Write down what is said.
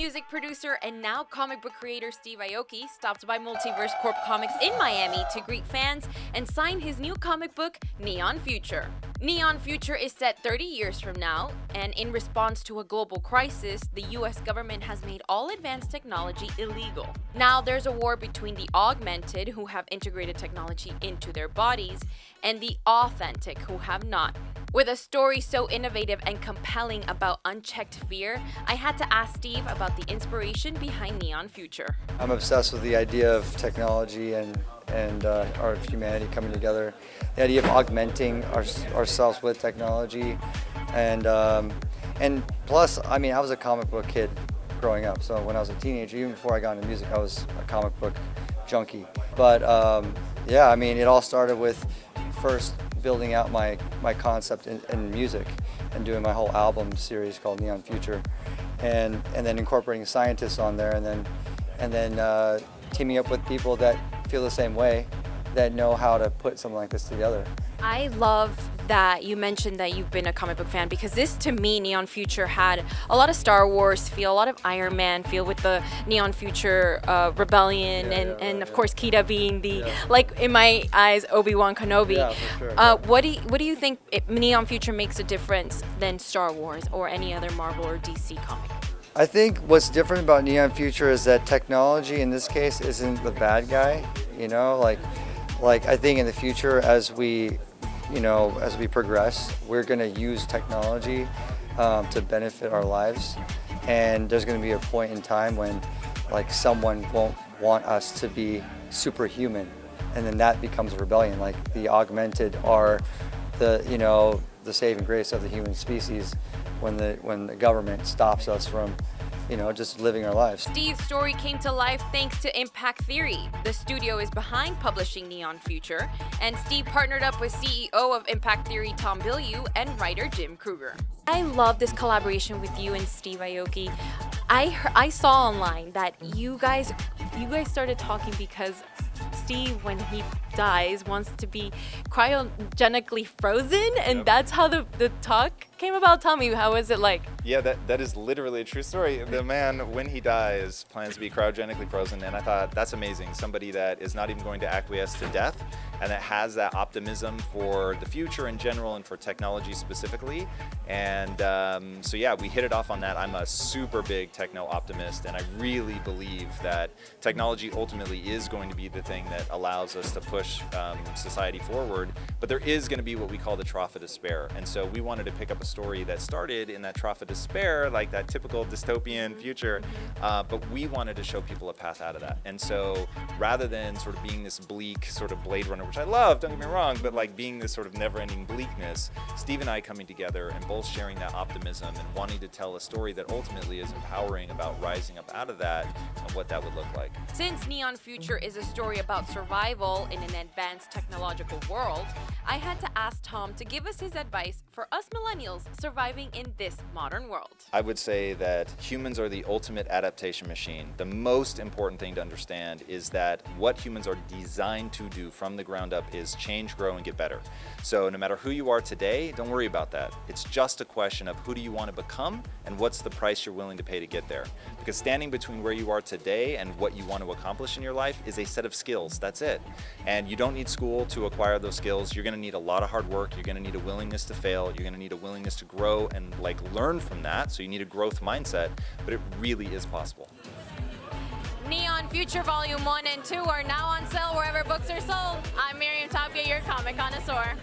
music producer and now comic book creator Steve Aoki stopped by Multiverse Corps Comics in Miami to greet fans and sign his new comic book, Neon Future. Neon Future is set 30 years from now, and in response to a global crisis, the US government has made all advanced technology illegal. Now there's a war between the augmented, who have integrated technology into their bodies, and the authentic, who have not. With a story so innovative and compelling about unchecked fear, I had to ask Steve about the inspiration behind Neon Future. I'm obsessed with the idea of technology and our humanity coming together. The idea of augmenting ourselves with technology, and plus, I mean, I was a comic book kid growing up. So when I was a teenager, even before I got into music, I was a comic book junkie. But yeah, I mean, it all started with first building out my concept in music and doing my whole album series called Neon Future, and then incorporating scientists on there, and then teaming up with people that feel the same way, that know how to put something like this together. I love that you mentioned that you've been a comic book fan, because this, to me, Neon Future had a lot of Star Wars feel, a lot of Iron Man feel with the Neon Future rebellion, and of course Kida being the, like in my eyes, Obi-Wan Kenobi. Yeah, for sure. What do you think Neon Future makes a difference than Star Wars or any other Marvel or DC comic? I think what's different about Neon Future is that technology in this case isn't the bad guy. You know, like I think in the future, as we progress, we're going to use technology to benefit our lives, and there's going to be a point in time when, like, someone won't want us to be superhuman, and then that becomes a rebellion. Like, the augmented are the saving grace of the human species when the government stops us from just living our lives. Steve's story came to life thanks to Impact Theory. The studio is behind publishing Neon Future, and Steve partnered up with CEO of Impact Theory Tom Bilyeu and writer Jim Kruger. I love this collaboration with you and Steve Aoki. I saw online that you guys started talking because Steve, when he dies, wants to be cryogenically frozen, and that's how the talk came about. Tell me, how was it like? Yeah, that is literally a true story. The man, when he dies, plans to be cryogenically frozen, and I thought, that's amazing. Somebody that is not even going to acquiesce to death, and that has that optimism for the future in general and for technology specifically. And so yeah, we hit it off on that. I'm a super big techno optimist, and I really believe that technology ultimately is going to be the thing that allows us to push society forward. But there is going to be what we call the trough of despair. And so we wanted to pick up a story that started in that trough of despair, like that typical dystopian future, but we wanted to show people a path out of that. And so rather than sort of being this bleak sort of Blade Runner, which I love, don't get me wrong, but like being this sort of never-ending bleakness, Steve and I coming together and both sharing that optimism and wanting to tell a story that ultimately is empowering about rising up out of that and what that would look like. Since Neon Future is a story about survival in an advanced technological world, I had to ask Tom to give us his advice for us millennials surviving in this modern world. I would say that humans are the ultimate adaptation machine. The most important thing to understand is that what humans are designed to do from the ground up is change, grow, and get better. So no matter who you are today, don't worry about that. It's just a question of who do you want to become and what's the price you're willing to pay to get there. Because standing between where you are today and what you want to accomplish in your life is a set of skills. That's it. And you don't need school to acquire those skills. You're going to need a lot of hard work. You're going to need a willingness to fail. You're going to need a willingness to grow and learn from that. So you need a growth mindset, but it really is possible. Neon Future Volume 1 and 2 are now on sale wherever books are sold. I'm Miriam Tapia, your comic connoisseur.